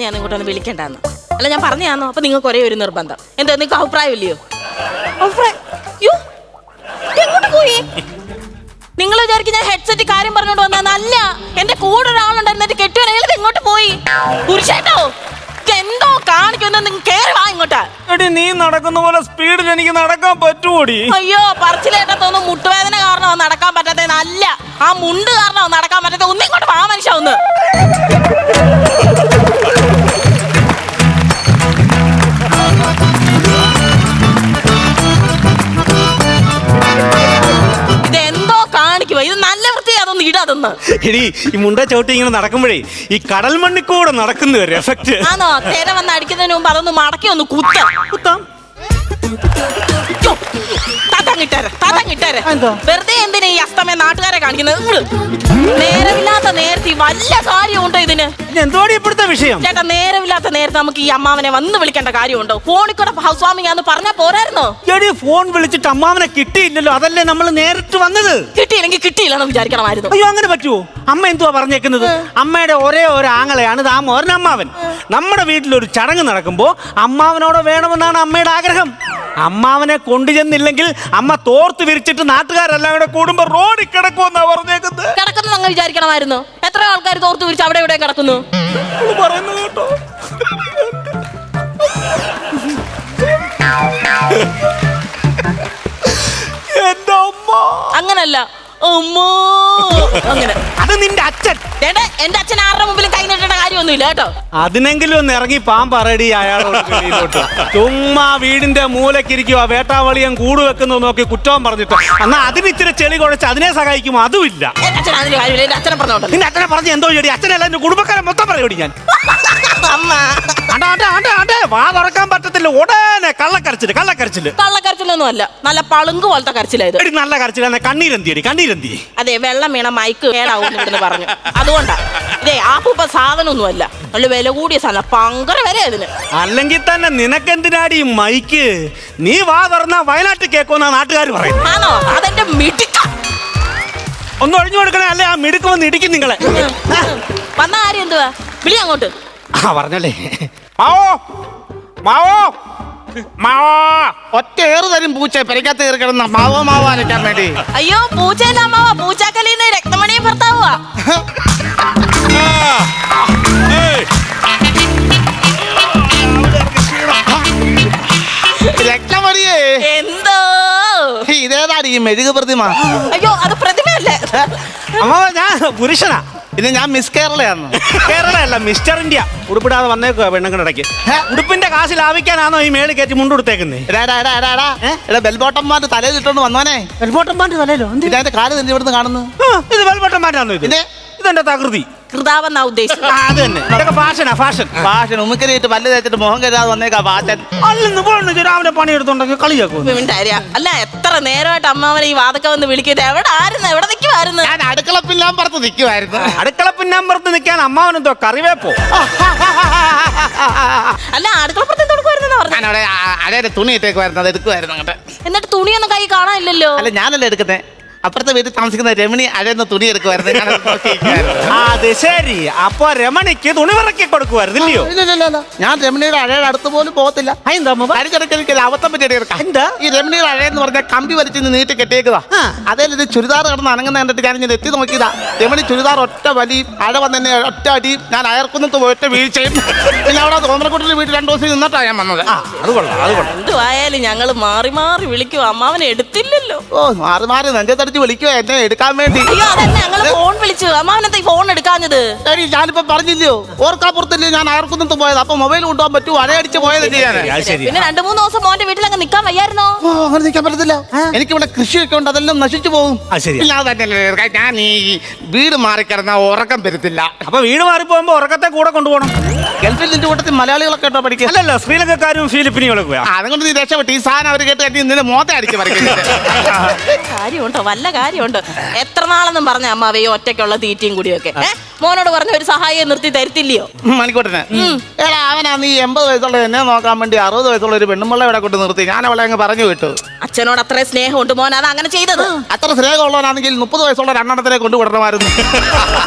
പറഞ്ഞു ഞാൻ ഇങ്ങോട്ടൊന്ന് വിളിക്കണ്ടെന്ന്. അല്ല ഞാൻ പറഞ്ഞു തന്നോ? അപ്പൊ നിങ്ങൾക്ക് ഒരേ ഒരു നിർബന്ധം. എന്താ നിങ്ങൾക്ക് അഭിപ്രായം ഇല്ലയോ? അഭിപ്രായം എങ്ങോട്ട് പോയി? നിങ്ങൾ വിചാരിക്കും ഞാൻ ഹെഡ്സെറ്റ് കാര്യം പറഞ്ഞോണ്ട് വന്നല്ല. എന്റെ കൂടെ ഒരാളുണ്ടായിരുന്നിട്ട് കെട്ടുവനത് എങ്ങോട്ട് പോയി? പുരുഷേട്ടോ എന്തോ കാണിക്കുന്ന നിങ്ങൾ കേറി വാ ഇങ്ങോട്ട്. എടി നീ നടക്കുന്ന പോലെ സ്പീഡിൽ എനിക്ക് നടക്കാൻ പറ്റുമോടി? അയ്യോ പറച്ചിലേട്ടത്തൊന്നും മുട്ടുവേദന കാരണമോ നടക്കാൻ പറ്റാത്തല്ല, ആ മുണ്ട് കാരണമോ നടക്കാൻ പറ്റാത്ത. ഒന്നിങ്ങോട്ട് വാ മനുഷ്യ ഒന്ന്. ഇതെന്തോ കാണിക്കുവോ? ഇത് നല്ല വൃത്തി അതൊന്നും ഇടാതൊന്ന്. എടി ഈ മുണ്ട ചവിട്ടി ഇങ്ങനെ നടക്കുമ്പോഴേ ഈ കടൽ മണ്ണിൽ കൂടെ നടക്കുന്ന ഒരു എഫക്ട് ആണോ? തേര വന്ന് അടിക്കുന്നതിന് മുമ്പ് അതൊന്ന് മടക്കി ഒന്ന് കുത്താം. വെറുതെ എന്തിനാ ഈ അസ്തമയം നാട്ടുകാരെ കാണിക്കുന്നത്? നേരമില്ലാത്ത നേരത്തെ വല്ല കാര്യമുണ്ടോ ഇതിന്? എന്തോടി ഇപ്പോഴത്തെ വിഷയം? ചേട്ടാ നേരമില്ലാത്ത നേരത്തെ നമുക്ക് ഈ അമ്മാവനെ വന്ന് വിളിക്കേണ്ട കാര്യമുണ്ടോ? ഫോണിൽ കൂടെ ഹൗസ് വാമിംഗ് ആന്ന് പറഞ്ഞാ പോരായിരുന്നോ? എടി ഫോൺ വിളിച്ചിട്ട് അമ്മാവനെ കിട്ടിയില്ലല്ലോ, അതല്ലേ നമ്മൾ നേരിട്ട് വന്നത്. കിട്ടിയില്ലെങ്കിൽ കിട്ടിയില്ലെന്ന് വിചാരിക്കണമായിരുന്നു. അയ്യോ അങ്ങനെ പറ്റുമോ? അമ്മ എന്തുവാ പറഞ്ഞേക്കുന്നത്? അമ്മയുടെ ഒരേ ഒരു ആങ്ങളെയാണ് ദാമോദരൻ അമ്മാവൻ. നമ്മുടെ വീട്ടിലൊരു ചടങ്ങ് നടക്കുമ്പോ അമ്മാവനോട് വേണമെന്നാണ് അമ്മയുടെ ആഗ്രഹം. അമ്മാവനെ കൊണ്ടുചെന്നില്ലെങ്കിൽ അമ്മ തോർത്ത് വിരിച്ചിട്ട് നാട്ടുകാരെല്ലാം കൂടെ കൂടുമ്പോ റോഡിൽ കിടക്കുമെന്നാ പറഞ്ഞേക്കുന്നത്. കിടക്കുന്നു അങ്ങ് വിചാരിക്കണമായിരുന്നു. എത്ര ആൾക്കാർ തോർത്ത് വിരിച്ച് അവിടെ ഇവിടെ കിടക്കുന്നു പറയുന്നു കേട്ടോ. എന്റെ അമ്മ അങ്ങനല്ല അങ്ങനെ. അത് നിന്റെ അച്ഛൻ. എന്റെ അച്ഛൻ ആരുടെ മുമ്പിലും കൈ നീട്ടേണ്ട കാര്യമൊന്നുമില്ല കേട്ടോ. അതിനെങ്കിലും ഒന്ന് ഇറങ്ങി പാമ്പറടി അയാളോട്ട്. ചുമ്മാ വീടിന്റെ മൂലക്കിരിക്കുക വേട്ടാവളിയൻ കൂട് വെക്കുന്നു നോക്കി കുറ്റവും പറഞ്ഞിട്ട് എന്നാ അതിന് ഇച്ചിരി ചെളി കുഴച്ച് അതിനെ സഹായിക്കും. അതുമില്ല. എന്റെ അച്ഛൻ അതിന് കാര്യമില്ല. എന്റെ അച്ഛനെ പറഞ്ഞോട്ടെ. നിന്റെ അച്ഛനെ പറഞ്ഞ് എന്തോ ചെടി? അച്ഛനല്ല എന്റെ കുടുംബക്കാരെ മൊത്തം പറയൂടി ഞാൻ. വാ തുറക്കാൻ പറ്റത്തില്ല. ഉടനെ കള്ളക്കരച്ചില്. കള്ളക്കരച്ചിലൊന്നും അല്ല, നല്ല പളുങ്ക് പോലത്തെ കരച്ചിലായത്. നല്ല കരച്ചില. കണ്ണീരെന്തിയടി? കണ്ണീരെന്തി? അതെ, വെള്ളം വീണ മൈക്ക് കേടാവും ഇവിടുന്ന് പറഞ്ഞു. അതുകൊണ്ടാ. ഇതേ ആപ്പൂപ്പ സാധനമൊന്നും അല്ല, നല്ല വില കൂടിയ സാധനം. പങ്കര വരെ അതിന്. അല്ലെങ്കിൽ തന്നെ നിനക്കെന്തിനാടി മൈക്ക്? നീ വാ തുറന്നാ വയനാട്ടിൽ കേൾക്കുമെന്നാ നാട്ടുകാർ പറയും. ആണോ? അതെന്റെ മിടുക്ക. ഒന്ന് ഒഴിഞ്ഞു കൊടുക്കണേ, അല്ലെ ആ മിടുക്ക് വന്ന് ഇടിക്കും നിങ്ങളെ. വന്ന കാര്യം എന്തുവാ? വിളി അങ്ങോട്ട്. പറഞ്ഞല്ലേ മാവോ മാവോ മാവോ. ഒറ്റ ഏറ് തരും പൂച്ച പെരക്കകത്ത് കയറി കിടന്ന മാവോ അരയ്ക്കാൻ വേണ്ടി. അയ്യോ പൂച്ചയല്ല അമ്മാവാ, പൂച്ചാക്കലിന്ന് രക്തമണി ഭർത്താവാ. രക്തമണിയേ എന്തോ ഇതേതാണ് ഈ മെഴുക് പ്രതിമ? അയ്യോ അത് പ്രതിമയല്ലേ അമ്മാവ, ഞാൻ പുരുഷനാ. ഇത് ഞാൻ മിസ് കേരളയാണ്. കേരളയല്ല, മിസ്റ്റർ ഇന്ത്യ. ഉടുപ്പിടാതെ വന്നേക്കുക പെണ്ണുങ്ങളിടയ്ക്ക്. ഉടുപ്പിന്റെ കാശ് ലാഭിക്കാനാണോ ഈ മേളിൽ കയറ്റി മുണ്ടുടുത്തേക്കുന്നേ? ബെൽബോട്ടന്മാരുടെ തലയിൽ ഇട്ടോണ്ട് വന്നോനെ. വെൽബോട്ടന്മാരുടെ തലയിലോ? ഇതിന്റെ കാല് തന്നെ ഇവിടുന്ന് കാണുന്നു. ഇത് വെൽബോട്ടന്മാരാണോ? ഇതെന്റെ തകൃതി. കൃതാവെന്നാ ഉദ്ദേശിച്ചത്. അത് തന്നെ. ഇതൊക്കെ ഫാഷനാ, ഫാഷൻ. ഉമ്മക്കരിയിട്ട് പല്ല് തേച്ചിട്ട് മുഖം കരുതാതെ വന്നേക്കാ ഫാഷൻ. അല്ലെന്ന് രാവിലെ പണിയെടുത്തോണ്ടെങ്കിൽ കളിയാക്കും. അല്ല എത്ര നേരമായിട്ട് അമ്മാവനെ ഈ വാതൊക്കെ വന്ന് വിളിക്കുന്നത്? എവിടെ ആയിരുന്നു? എവിടെ നിൽക്കുമായിരുന്നു? ഞാൻ അടുക്കള പിന്നാമ്പുറത്ത് നിൽക്കുമായിരുന്നു. അടുക്കള പിന്നാമ്പുറത്ത് നിൽക്കാൻ അമ്മാവനെന്തോ കറിവേപ്പോ? അല്ല അടുക്കളപ്പുറത്ത് കൊടുക്കുമായിരുന്നു പറഞ്ഞു. ഞാനവിടെ അടയുടെ തുണി ഇട്ടേക്കുമായിരുന്നു, അത് എടുക്കുമായിരുന്നു അങ്ങോട്ട്. എന്നിട്ട് തുണിയൊന്നും കൈ കാണാനില്ലല്ലോ. അല്ല ഞാനല്ലേ എടുക്കുന്നേ, അപ്പുറത്തെ വീട്ടിൽ താമസിക്കുന്ന രമണി അഴയുന്ന തുണി എടുക്കുമായിരുന്നു. അത് ശരി. അപ്പൊ രമണിക്ക് തുണി വിറക്കി കൊടുക്കുമായിരുന്നില്ലയോ? ഞാൻ രമണിയുടെ അഴയുടെ അടുത്ത് പോലും പോകത്തില്ല. എനിക്ക് അബദ്ധം പറ്റിയെടുക്കാം. ഈ രമണിയുടെ അഴയെന്ന് പറഞ്ഞാൽ കമ്പി വലിച്ച് നീട്ടി കെട്ടിയേക്കുതാ. അതേ ഇത് ചുരിദാർ കിടന്ന് അനങ്ങുന്ന കണ്ടിട്ട് ഞാൻ ഇങ്ങനെ എത്തി നോക്കിയതാ. രമണി ചുരിദാർ ഒറ്റ വലി, അഴ വന്നെ ഒറ്റ അടി. ഞാൻ അയർക്കുന്നത്ത് ഒറ്റ വീഴ്ചയും. പിന്നെ അവിടെ തോന്നക്കുട്ടിയുടെ വീട്ടിൽ 2 ദിവസം നിന്നിട്ടാണ് ഞാൻ വന്നത്. അത് കൊള്ളാം. എന്തുവായാലും ഞങ്ങള് മാറി മാറി വിളിക്കും, അമ്മാവനെ എടുത്തില്ലല്ലോ. ഓ മാറി മാറി നെഞ്ചത്തടിച്ച് വിളിക്കുക എന്നെ എടുക്കാൻ വേണ്ടി. അയ്യോ അതന്നെ, ഞങ്ങള് ഫോൺ വിളിച്ചു. അമ്മാവനത്തെ ഫോൺ എടുക്കാഞ്ഞത്? ഞാനിപ്പോ പറഞ്ഞില്ലയോ, ഓർക്കാപ്പുറത്തല്ലേ ഞാൻ അയർക്കുന്നത്ത് പോയത്. അപ്പൊ മൊബൈൽ കൊണ്ടുപോകാൻ പറ്റൂ, അഴയടിച്ച് പോയതല്ലേ ഞാൻ. പിന്നെ 2-3 ദിവസം മോന്റെ വീട്ടിൽ അങ്ങ് നിക്കാൻ വയ്യായിരുന്നോ? അങ്ങനെ നിൽക്കാൻ പറ്റത്തില്ല. എനിക്കിവിടെ കൃഷിയൊക്കെ ഉണ്ട്, അതെല്ലാം നശിച്ചു പോകും. ഞാൻ ഈ വീട് മാറിക്കിടന്ന ഉറക്കം വരത്തില്ല. അപ്പൊ വീട് മാറി പോകുമ്പോ ഉറക്കത്തെ കൂടെ കൊണ്ടുപോകണം. ഗൾഫിൽ നിന്റെ കൂട്ടത്തിൽ മലയാളികളൊക്കെ കേട്ടോ പഠിക്കുക? അല്ലല്ലോ, ശ്രീലങ്കക്കാരും ഫിലിപ്പിനികളൊക്കെ. അതുകൊണ്ട് നീ രക്ഷപ്പെട്ടു. ഈ സാധനം അവർ കേട്ട് കണ്ടി നിന്നെ മോത്തെ അടിച്ച് പറിക്കുന്നത്. കാര്യമുണ്ടോ? വല്ല കാര്യമുണ്ട്. എത്ര നാളെന്നും പറഞ്ഞ അമ്മാവേ ഒറ്റയ്ക്കുള്ള തീറ്റയും കൂടിയൊക്കെ. മോനോട് പറഞ്ഞ ഒരു സഹായം നിർത്തി തരത്തില്ലയോ? മണിക്കൂട്ടന് എടാ അവനാ നീ 80 വയസ്സുള്ള എന്നെ നോക്കാൻ വേണ്ടി 60 വയസ്സുള്ള ഒരു പെണ്ണുമ്പിള്ള ഇവിടെ കൊണ്ട് നിർത്തി. ഞാൻ അവളെ അങ്ങ് പറഞ്ഞു വിട്ടു. അച്ഛനോട് അത്രയും സ്നേഹമുണ്ട് മോൻ അത് അങ്ങനെ ചെയ്തത്. അത്ര സ്നേഹമുള്ളവനാണെങ്കിൽ 30 വയസ്സുള്ള രണ്ടെണ്ണത്തിനെ കൊണ്ടുവിടണമായിരുന്നു.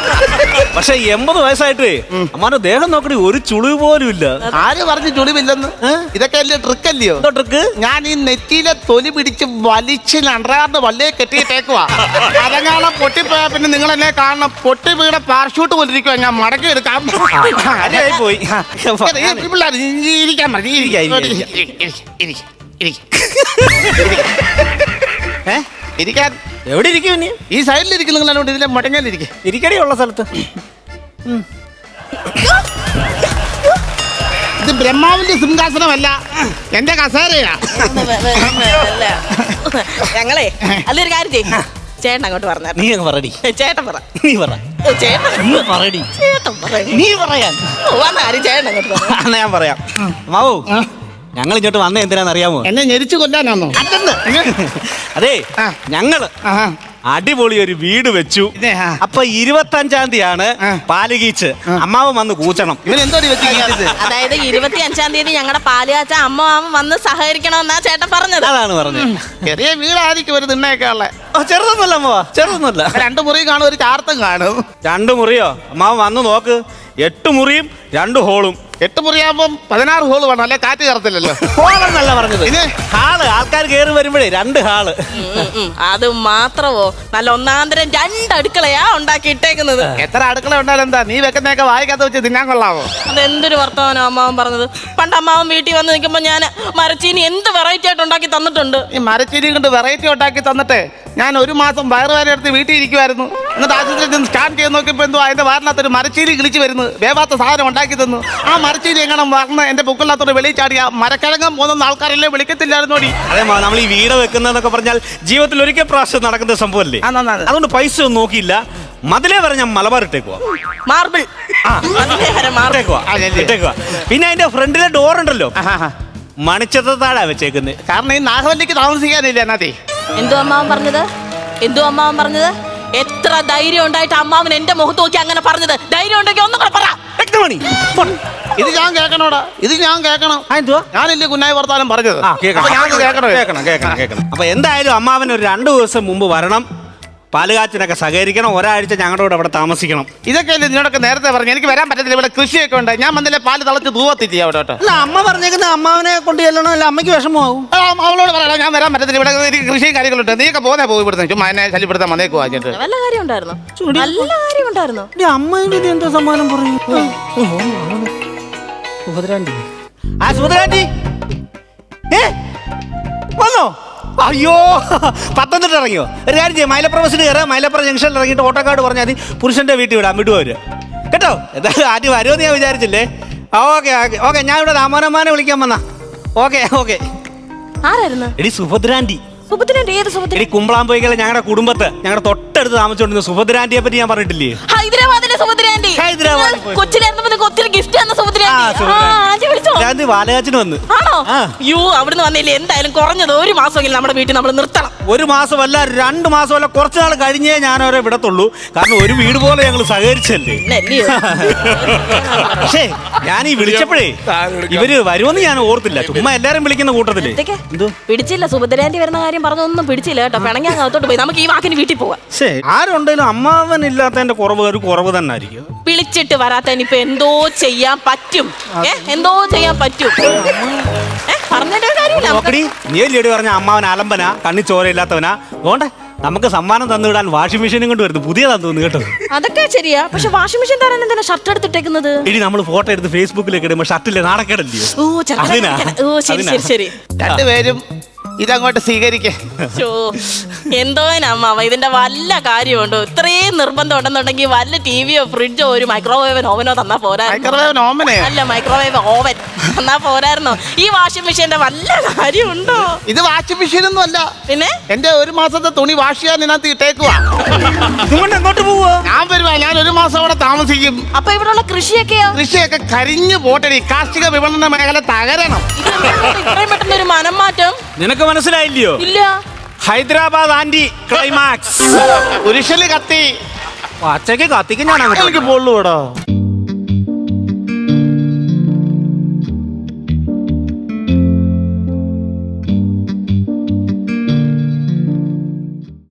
പക്ഷെ 80 വയസ്സായിട്ട് അമ്മാന്റെ ദേഹം നോക്കണി ഒരു ചുളിവ് പോലും ഇല്ല. ആര് പറഞ്ഞു ചുളിവില്ലെന്ന്? ഇതൊക്കെ അല്ലേ ട്രിക്ക് അല്ലയോ? ട്രിക്ക് ഞാൻ ഈ നെറ്റിയിലെ തൊലി പിടിച്ച് വലിച്ച് അണ്ടറാറിന്റെ വള്ളിയെ കെട്ടിയിട്ടേക്കുവാ. അരങ്ങാളം പൊട്ടിപ്പോയാ പിന്നെ നിങ്ങൾ എന്നെ കാണണം. പൊട്ടി വീടെ പാർഷൂട്ട് കൊണ്ടിരിക്കുവാ. ഞാൻ മടക്കി എടുക്കാം. പോയി ഇരിക്കാൻ മതി. ഇരിക്കാൻ എവിടെ ഇരിക്കും? ഈ സൈഡിലിരിക്കും. നിങ്ങൾ എന്നോട് ഇതിലെ മുടങ്ങാനിരിക്കും. ഇരിക്കടിയുള്ള സ്ഥലത്ത്. ഇത് ബ്രഹ്മാവിന്റെ സിംഹാസനമല്ല, എന്റെ കസേരയാ. ഞങ്ങളെ അല്ലൊരു കാര്യം ചെയ്യും. ചേട്ടൻ അങ്ങോട്ട് പറഞ്ഞ നീ അങ്ങ് പറടി. ചേട്ടൻ പറ. നീ പറ. ചേട്ടൻ നീ പറടി. ചേട്ടൻ പറ. നീ പറയാൻ വന്ന കാര്യം ചേട്ടൻ അങ്ങോട്ട് പറ. എന്നാ ഞാൻ പറയാം. മാവു ഞങ്ങൾ ഇങ്ങോട്ട് വന്ന എന്തിനാന്നറിയാമോ? എന്നെ ഞെരിച്ചു കൊല്ലാനാണോ? അതെ ഞങ്ങള് അടിപൊളി ഒരു വീട് വെച്ചു. അപ്പൊ 25-ാം തീയതിയാണ് പാലുകീച്ച് അമ്മാവൻ വന്ന് കൂച്ചണം. അതായത് 25-ാം തീയതി ഞങ്ങളുടെ പാലുകാച്ച അമ്മാവൻ വന്ന് സഹകരിക്കണമെന്നാ ചേട്ടൻ പറഞ്ഞത്. അതാണ് പറഞ്ഞത്. ചെറിയ വീടായിരിക്കും ഒരു തിണ്ണയൊക്കെ ഉള്ള. ചെറുതൊന്നുമല്ല അമ്മാവ, ചെറുതൊന്നുമല്ല. 2 മുറി കാണും, ഒരു ചാർത്തും കാണും. 2 മുറിയോ? അമ്മാവൻ വന്ന് നോക്ക്. 8 മുറിയും 2 ഹോളും. 8 മുറിയാകുമ്പം 16 ഹോള് വേണം, അല്ലെ കാറ്റ് കയറത്തില്ലല്ലോ. ഹോളെന്നല്ല പറഞ്ഞത്, ഹാള്. ആൾക്കാർ കയറി വരുമ്പോഴേ 2 ഹാള്. അത് മാത്രമോ? നല്ല ഒന്നാന്തരം 2 അടുക്കളയാ ഉണ്ടാക്കി ഇട്ടേക്കുന്നത്. എത്ര അടുക്കള ഉണ്ടായാലും എന്താ, നീ വെക്കുന്നതൊക്കെ വായിക്കാത്ത വെച്ച് തിന്നാൻ കൊള്ളാവോ? അതെന്തൊരു വർത്തമാനോ അമ്മാവൻ പറഞ്ഞത്. പണ്ട് അമ്മാവൻ വീട്ടിൽ വന്ന് നിൽക്കുമ്പോ ഞാൻ മരച്ചീനി എന്ത് വെറൈറ്റി ആയിട്ട് ഉണ്ടാക്കി തന്നിട്ടുണ്ട്. ഈ മരച്ചീനി കൊണ്ട് വെറൈറ്റി ഉണ്ടാക്കി തന്നിട്ട് ഞാൻ 1 മാസം വയറുവേദന എടുത്ത് വീട്ടിൽ ഇരിക്കുമായിരുന്നു. എന്നിട്ട് ആശുപത്രിയിൽ സ്കാൻ ചെയ്ത് നോക്കിയപ്പോ എന്തോ അതിന്റെ വാറിനകത്തൊരു മരച്ചീനി കിളിച്ച് വരുന്നു. വേവാത്ത സാധനം ഉണ്ടാക്കി തന്നു. ആ മരച്ചീനി എങ്ങനെ വന്ന് എന്റെ പൊക്കില്ലാത്തോട് വെളിയിൽ ചാടിയ മരക്കിഴങ്ങം പോകുന്ന ആൾക്കാരെല്ലാം വിളിക്കത്തില്ലായിരുന്നോടി. അതെ, നമ്മൾ ഈ വീട് വെക്കുന്നതൊക്കെ പറഞ്ഞാൽ ജീവിതത്തിൽ ഒരിക്കൽ പ്രാവശ്യം നടക്കുന്ന സംഭവമല്ലേ. അതുകൊണ്ട് പൈസ ഒന്നും നോക്കിയില്ല. മതിലേ വരെ ഞാൻ മലബാർ ഇട്ടേക്കുവാ. മാർബിൾ ഇട്ടേക്കുവാ. പിന്നെ അതിന്റെ ഫ്രണ്ടിലെ ഡോർ ഉണ്ടല്ലോ, മണിച്ചത്താഴാ വെച്ചേക്കുന്നത്. കാരണം ഈ നാഗവല്ലിക്ക് താമസിക്കാനില്ല എന്നാത്തി. എന്തോ അമ്മാവൻ പറഞ്ഞത്? എത്ര ധൈര്യം ഉണ്ടായിട്ട് അമ്മാവൻ എന്റെ മുഖത്ത് നോക്കി അങ്ങനെ പറഞ്ഞത്? ധൈര്യം ഉണ്ടെങ്കിൽ ഒന്നും കൂടെ പറ. ഇത് ഞാൻ കേൾക്കണോടാ, ഇത് ഞാൻ കേൾക്കണം. ഞാനില്ലേ കുന്നായി വർത്താനം പറഞ്ഞത്. കേൾക്കണം. അപ്പൊ എന്തായാലും അമ്മാവൻ ഒരു 2 ദിവസം മുമ്പ് വരണം. പാലുകാച്ചിനൊക്കെ സഹകരിക്കണം. ഒരാഴ്ച ഞങ്ങളുടെ കൂടെ അവിടെ താമസിക്കണം. ഇതൊക്കെ അല്ലേ നിന്നോടൊക്കെ നേരത്തെ പറഞ്ഞു. എനിക്ക് വരാൻ പറ്റത്തില്ല, ഇവിടെ കൃഷിയൊക്കെ ഉണ്ട്. ഞാൻ വന്നില്ലേ പാല് തളച്ച് തൂവത്തില്ല അവിടെ. അല്ല, അമ്മ പറഞ്ഞേക്കുന്ന അമ്മാവനെ കൊണ്ട് ചെല്ലണോ? അല്ല അമ്മയ്ക്ക് വിഷമമാവും. അവളോട് പറയണം ഞാൻ വരാൻ പറ്റത്തില്ല, ഇവിടെ കൃഷി കാര്യങ്ങളുണ്ട്. നീയൊക്കെ പോയി ഇവിടുന്ന് ചുമ്മാ എന്നെ ശല്യപ്പെടുത്താൻ വന്നേക്കുവാ. നല്ല കാര്യം ഉണ്ടായിരുന്നു. അമ്മേന്റെ എന്തോ സമ്മാനം പറയും. സുഭദ്രാന്റി വന്നോ? അയ്യോ, പത്തനംതിട്ട ഇറങ്ങിയോ? ഒരു കാര്യം ചെയ്യാം, മൈലപ്പുറ ബസ്സിന് കയറാം. മൈലപ്പുറ ജംഗ്ഷനിൽ ഇറങ്ങിയിട്ട് ഓട്ടോക്കാട് പറഞ്ഞാൽ മതി, പുരുഷന്റെ വീട്ടിൽ വിടാം. വിടുവര് കേട്ടോ. എന്തായാലും ആദ്യം വരുമെന്ന് ഞാൻ വിചാരിച്ചില്ലേ. ഓക്കെ ഞാൻ ഇവിടെ രാമോനമ്മാനെ വിളിക്കാൻ വന്നാ. ഓക്കെ. ആരായിരുന്നു? എടി സുഭദ്രാന്റി. എടി കുമ്പളാമ്പോയികളെ ഞങ്ങളുടെ കുടുംബത്ത് ഞങ്ങളുടെ തൊട്ടടുത്ത് താമസിച്ചോണ്ടിരുന്ന സുഭദ്രാന്റിയെ പറ്റി ഞാൻ പറഞ്ഞിട്ടില്ലേ? ഹൈദരാബാദിലെ സുഭദ്രാന്റി. ബാലകാച്ചിന് വന്ന്. അവിടുന്ന് വന്നില്ലേ? എന്തായാലും കുറഞ്ഞത് 1 മാസമെങ്കിലും നമ്മുടെ വീട്ടിൽ നമ്മൾ നിർത്തണം. 1 മാസമല്ല, 2 മാസമല്ല, കുറച്ച് നാൾ കഴിഞ്ഞേ ഞാൻ അവരെ വിടത്തുള്ളൂ. കാരണം ഒരു വീട് പോലെ ഞങ്ങൾ സഹകരിച്ചല്ലേ. പക്ഷേ ഞാൻ ഈ വിളിച്ചപ്പോഴേ ഇവര് വരുമെന്ന് ഞാൻ ഓർത്തില്ല. ചുമ്മാ എല്ലാരും വിളിക്കുന്ന കൂട്ടത്തില് പിടിച്ചില്ല. സുഭദ്രാന്റി വരുന്ന കാര്യം പറഞ്ഞൊന്നും പിടിച്ചില്ല കേട്ടോ. പിണങ്ങി അകത്തോട്ട് പോയി. നമുക്ക് ഈ വാക്കിന് വീട്ടിൽ പോവാം. ആരുണ്ടെങ്കിലും അമ്മാവൻ ഇല്ലാത്തതിന്റെ ഒരു കുറവ് തന്നെ ആയിരിക്കും. വിളിച്ചിട്ട് വരാത്തതിന് ഇപ്പൊ എന്തോ ചെയ്യാൻ പറ്റും. പറഞ്ഞിട്ട് നീ ലേഡി പറഞ്ഞ അമ്മാവൻ അലമ്പനാ, കണ്ണി ചോരയില്ലാത്തവനാ. അതുകൊണ്ട് നമുക്ക് സമ്മാനം തന്നുവിടാൻ വാഷിംഗ് മെഷീനും കൊണ്ട് വരുന്നത് പുതിയതാന്ന് തോന്നുന്നു കേട്ടോ. അതൊക്കെ ശരിയാ. പക്ഷെ വാഷിംഗ് മെഷീൻ തരാൻ എന്തിനാ ഷർട്ട് എടുത്തിട്ടേക്കുന്നത്? ഇനി നമ്മൾ ഫോട്ടോ എടുത്ത് ഫേസ്ബുക്കിലേക്ക് ഇടുമ്പോ ഷർട്ടില്ലേ നാണക്കേടല്ലയോ? ശരി. രണ്ടുപേരും ഇതങ്ങോട്ട് സ്വീകരിക്കേ. എന്തോ അമ്മാവ ഇതിന്റെ വല്ല കാര്യമുണ്ടോ? ഇത്രയും നിർബന്ധം ഉണ്ടെന്നുണ്ടെങ്കിൽ വല്ല ടിവിയോ ഫ്രിഡ്ജോ ഒരു മൈക്രോവേവ് ഓവനോ തന്നാ പോരായിരുന്നു. അല്ല, മൈക്രോവേവ് ഓവൻ തന്നാ പോരായിരുന്നോ? ഈ വാഷിംഗ് മെഷീന്റെ വല്ല കാര്യമുണ്ടോ? ഇത് വാഷിംഗ് മെഷീൻ ഒന്നും അല്ല. പിന്നെ എന്റെ 1 മാസത്തെ തുണി വാഷ് ചെയ്യാൻ ഇതിനകത്ത് ഇട്ടേക്കുവാ. എങ്ങോട്ട് പോവോ? ഞാൻ വരുവാ. ഞാൻ 1 മാസം അവിടെ താമസിക്കും. അപ്പൊ ഇവിടെയുള്ള കൃഷിയൊക്കെ കരിഞ്ഞു പോട്ടടി. കാർഷിക വിപണന മേഖല തകരണം. ഇത്രയും പെട്ടെന്നൊരു മനം മാറ്റം നിനക്ക് മനസ്സിലായില്ലയോ? ഇല്ല. Hyderabad anticlimax. പുരുഷന് കത്തി പച്ചയ്ക്ക് കത്തിക്കും ഞാൻ അങ്ങോട്ട് എനിക്ക് പൊള്ളുവോടോ